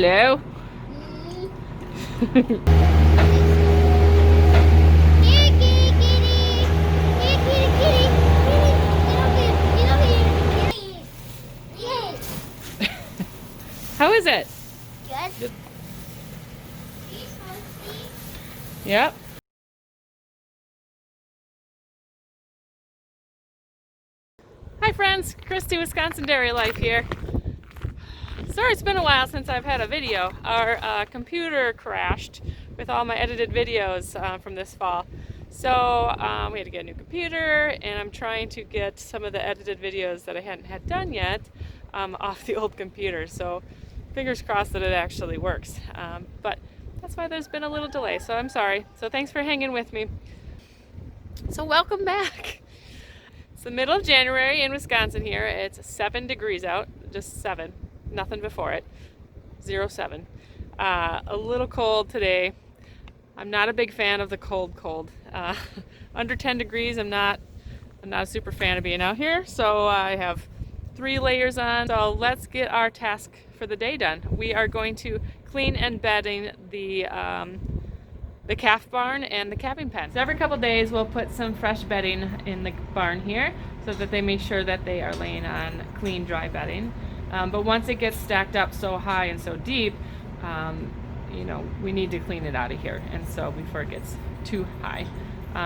Hello. How is it? Good. Yep. Hi friends, Christy, Wisconsin Dairy Life here. Sorry it's been a while since I've had a video. Our computer crashed with all my edited videos from this fall. So we had to get a new computer, and I'm trying to get some of the edited videos that I hadn't had done yet off the old computer. So fingers crossed that it actually works. But that's why there's been a little delay, so I'm sorry. So thanks for hanging with me. So welcome back. It's the middle of January in Wisconsin here. It's 7 degrees out, just 7, nothing before it, 07. A little cold today. I'm not a big fan of the cold. Under 10 degrees, I'm not a super fan of being out here. So I have 3 layers on. So let's get our task for the day done. We are going to clean and bedding the calf barn and the calving pen. So every couple days we'll put some fresh bedding in the barn here so that they make sure that they are laying on clean, dry bedding. But once it gets stacked up so high and so deep, you know, we need to clean it out of here, and so before it gets too high,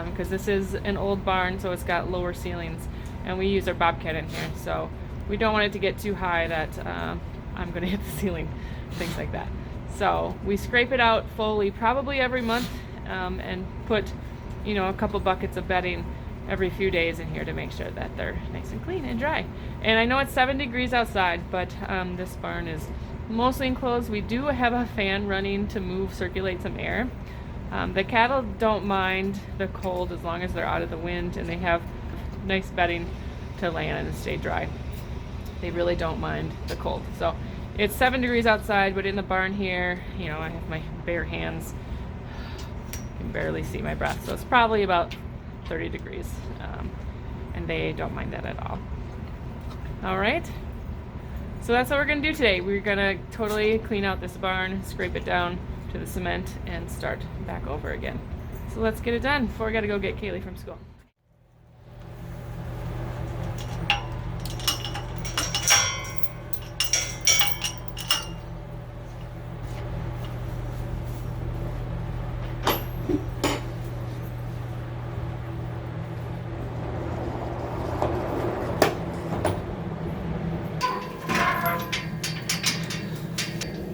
because this is an old barn, so it's got lower ceilings, and we use our Bobcat in here, so we don't want it to get too high that I'm going to hit the ceiling, things like that. So we scrape it out fully probably every month, and put, you know, a couple buckets of bedding every few days in here to make sure that they're nice and clean and dry. And I know it's 7 degrees outside, but this barn is mostly enclosed. We do have a fan running to circulate some air. The cattle don't mind the cold as long as they're out of the wind and they have nice bedding to lay on and stay dry. They really don't mind the cold. So it's 7 degrees outside, but in the barn here, you know, I have my bare hands. I can barely see my breath, so it's probably about 30 degrees, and they don't mind that at all. All right. So that's what we're going to do today. We're going to totally clean out this barn, scrape it down to the cement, and start back over again. So let's get it done before I got to go get Kaylee from school.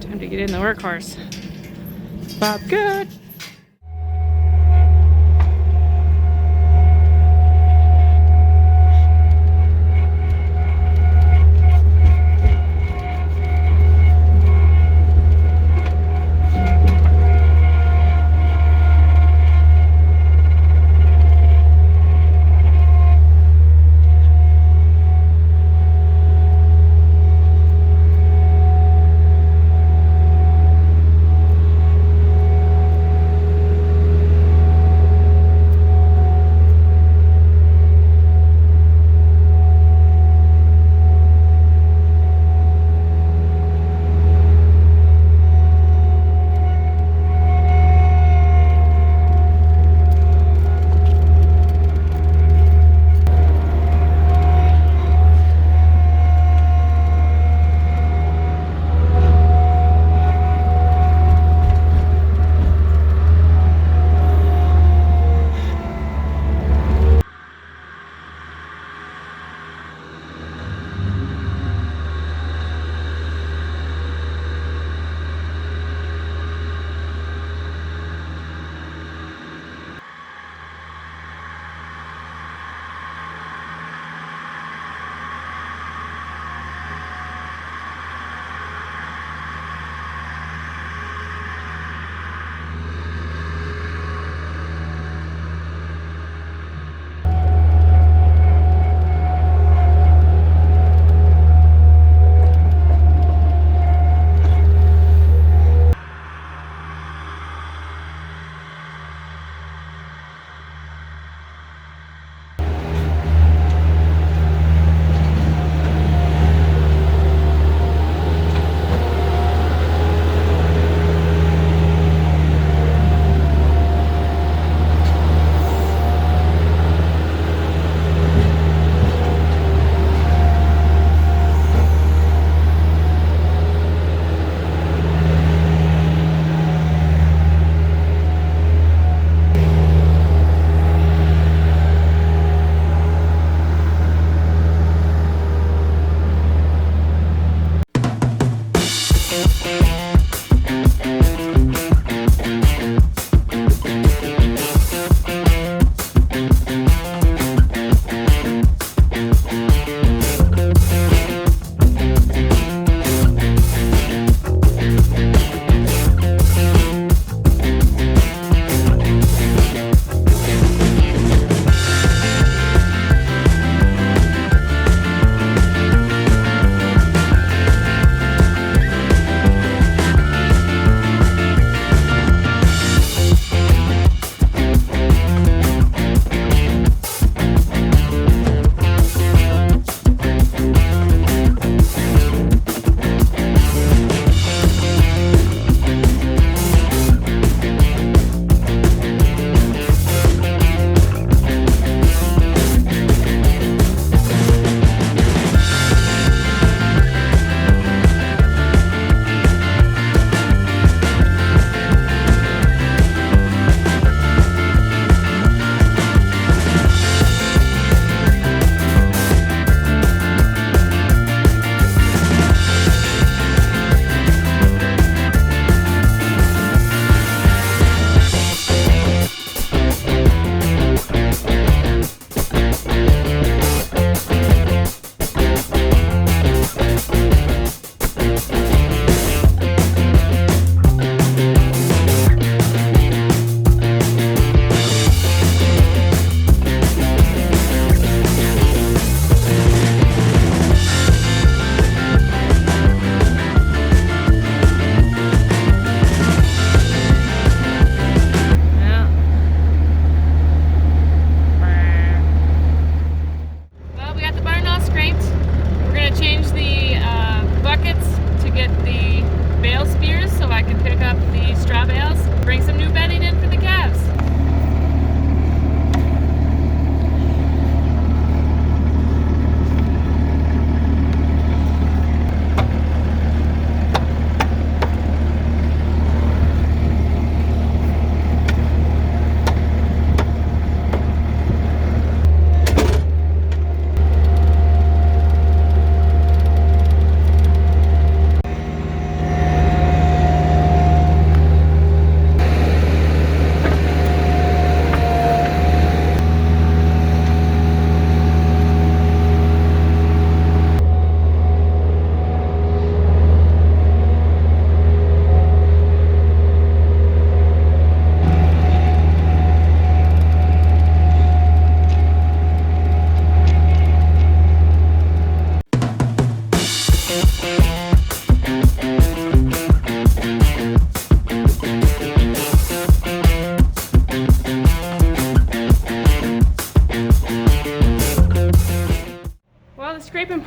Time to get in the workhorse. Bobcat!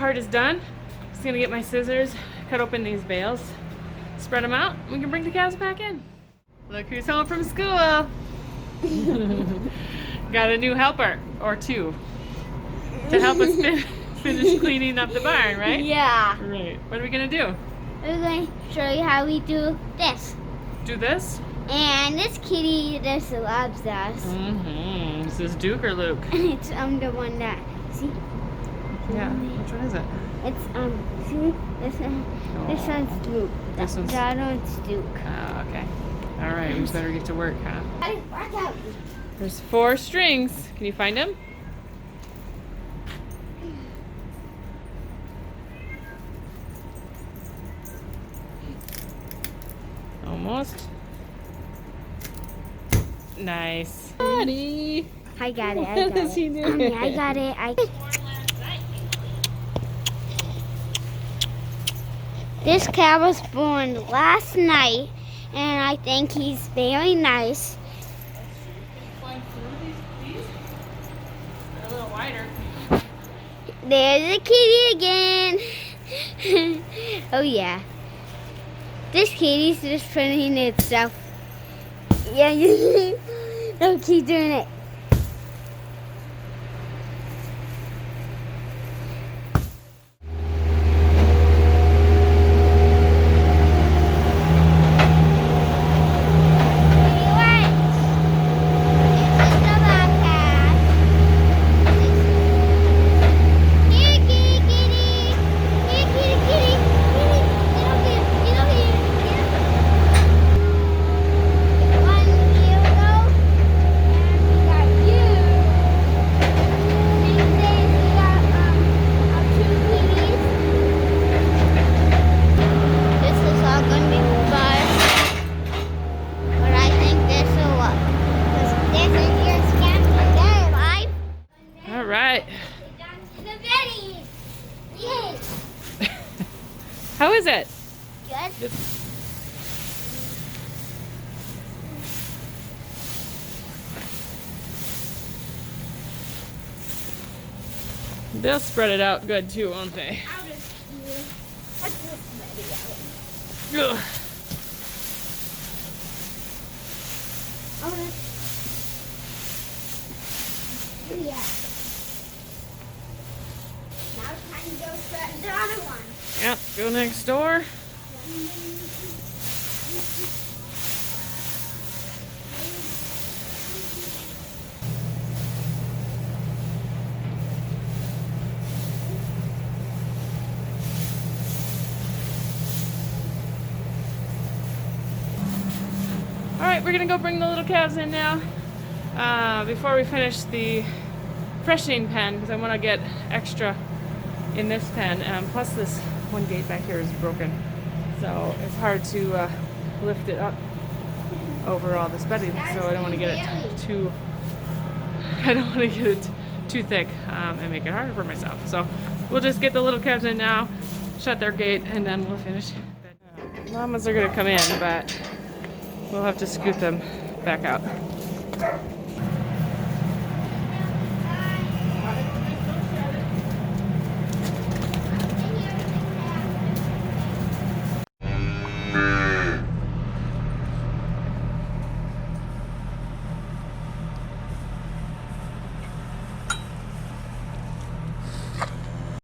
part is done. Just gonna get my scissors, cut open these bales, spread them out, and we can bring the cows back in. Look who's home from school. Got a new helper, or two, to help us finish cleaning up the barn, right? Yeah. Right. What are we gonna do? We're going to show you how we do this. Do this? And this kitty just loves us. Mm-hmm. This is Duke or Luke? It's the one that, see? Yeah. Which one is it? It's see? This one's Duke. This one's... That one's Duke. Oh, okay. All right, we better get to work, huh? Hey, watch out. There's 4 strings. Can you find them? Almost. Nice. Buddy. I got it. I got it. Mommy, I got it. This cow was born last night, and I think he's very nice. A little wider. There's a kitty again. Oh yeah. This kitty's just putting itself. Yeah, no, keep doing it. They'll spread it out good too, won't they? I'll just let's just spread it out. Ugh. Yeah. Now it's time to go spread the other one. Yep, go next door. Alright, we're gonna go bring the little calves in now before we finish the freshening pen, because I want to get extra in this pen. Plus this one gate back here is broken, so it's hard to lift it up over all this bedding, so I don't want to get it too thick and make it harder for myself. So we'll just get the little calves in now, shut their gate, and then we'll finish. Llamas are gonna come in, but we'll have to scoot them back out.